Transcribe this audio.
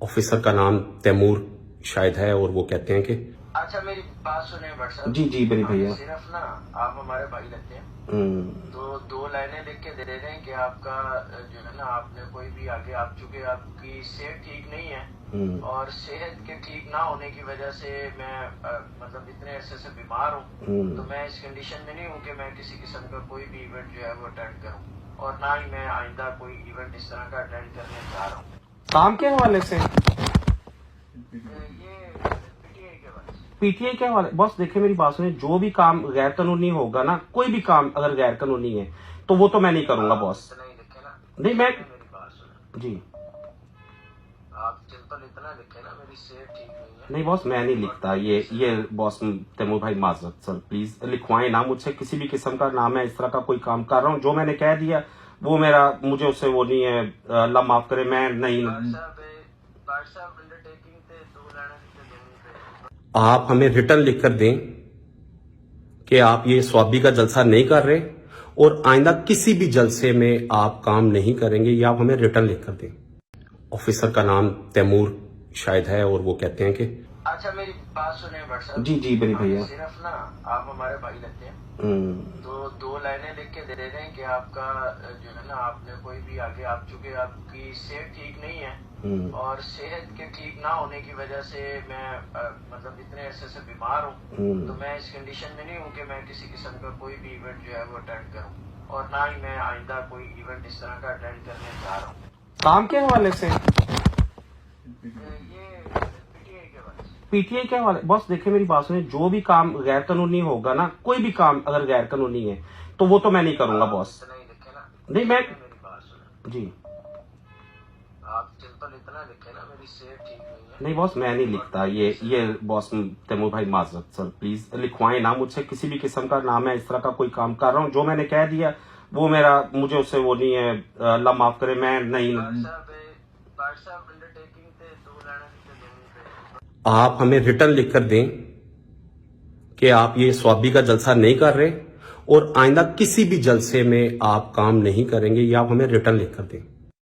Officer का नाम तैमूर शायद है और वो कहते हैं कि अच्छा मेरी बात सुने भट्ट साहब। जी जी मेरी भैया सिर्फ ना आप हमारे भाई लगते हैं तो 2 लाइनें लिख के दे दें कि आपका जो है ना आपने कोई भी आगे आप चूंकि आपकी सेहत ठीक नहीं है और सेहत के ठीक ना होने की वजह से मैं मतलब इतने अरसे से बीमार हूँ तो मैं इस कंडीशन में नहीं हूँ कि मैं किसी किस्म का कोई भी इवेंट जो है वो अटेंड करूँ और ना ही मैं आइंदा कोई इवेंट इस तरह का अटेंड करने जा रहा हूँ। काम के हवाले से ये पीटीआई के बाद पीटीआई के हवाले बॉस देखिए मेरी बात सुनिए, जो भी काम गैर कानूनी होगा ना, कोई भी काम अगर गैर कानूनी है तो वो तो मैं नहीं करूंगा बॉस। नहीं लिखे ना, नहीं मैं मेरी बात सुने जी आप सिंपल इतना लिखे ना मेरी सेहत ठीक नहीं है। नहीं बॉस मैं नहीं लिखता ये बॉस तैमूर भाई माजरत सर प्लीज लिखवाएं ना मुझसे किसी भी किस्म का, ना मैं इस तरह का कोई काम कर रहा हूँ। जो मैंने कह दिया वो मेरा मुझे उससे वो नहीं है, अल्लाह माफ करे मैं नहीं। आप हमें रिटर्न लिखकर दें कि आप ये स्वाबी का जलसा नहीं कर रहे और आइंदा किसी भी जलसे में आप काम नहीं करेंगे, या आप हमें रिटर्न लिखकर दें। ऑफिसर का नाम तैमूर शायद है और वो कहते हैं कि अच्छा मेरी बात सुने भट्ट साहब। जी जी मेरी भैया सिर्फ ना आप हमारे भाई लगते हैं तो 2 लाइनें लिख के दे दें कि आपका जो है ना आपने कोई भी आगे आप चूंकि आपकी सेहत ठीक नहीं है और सेहत के ठीक ना होने की वजह से मैं मतलब इतने अरसे से बीमार हूँ तो मैं इस कंडीशन में नहीं हूँ कि मैं किसी किस्म का कोई भी इवेंट जो है वो अटेंड करूँ और ना ही मैं आइंदा कोई इवेंट इस तरह का अटेंड करने जा रहा हूँ। काम के हवाले से ये पीटीआई के हवाले बॉस देखिए मेरी बात सुनिए, जो भी काम गैर कानूनी होगा ना, कोई भी काम अगर गैर कानूनी है तो वो तो मैं नहीं करूंगा बॉस। नहीं लिखे ना, नहीं मैं मेरी बात सुने जी आप सिंपल इतना लिखे ना मेरी सेहत ठीक नहीं है। नहीं बॉस मैं नहीं लिखता ये बॉस तैमूर भाई माजरत सर प्लीज लिखवाएं ना मुझसे किसी भी किस्म का, ना मैं इस तरह का कोई काम कर रहा हूँ। जो मैंने कह दिया वो मेरा मुझे उससे वो नहीं है, अल्लाह माफ करे मैं नहीं। आप हमें रिटर्न लिखकर दें कि आप ये स्वाबी का जलसा नहीं कर रहे और आइंदा किसी भी जलसे में आप काम नहीं करेंगे, या आप हमें रिटर्न लिखकर दें।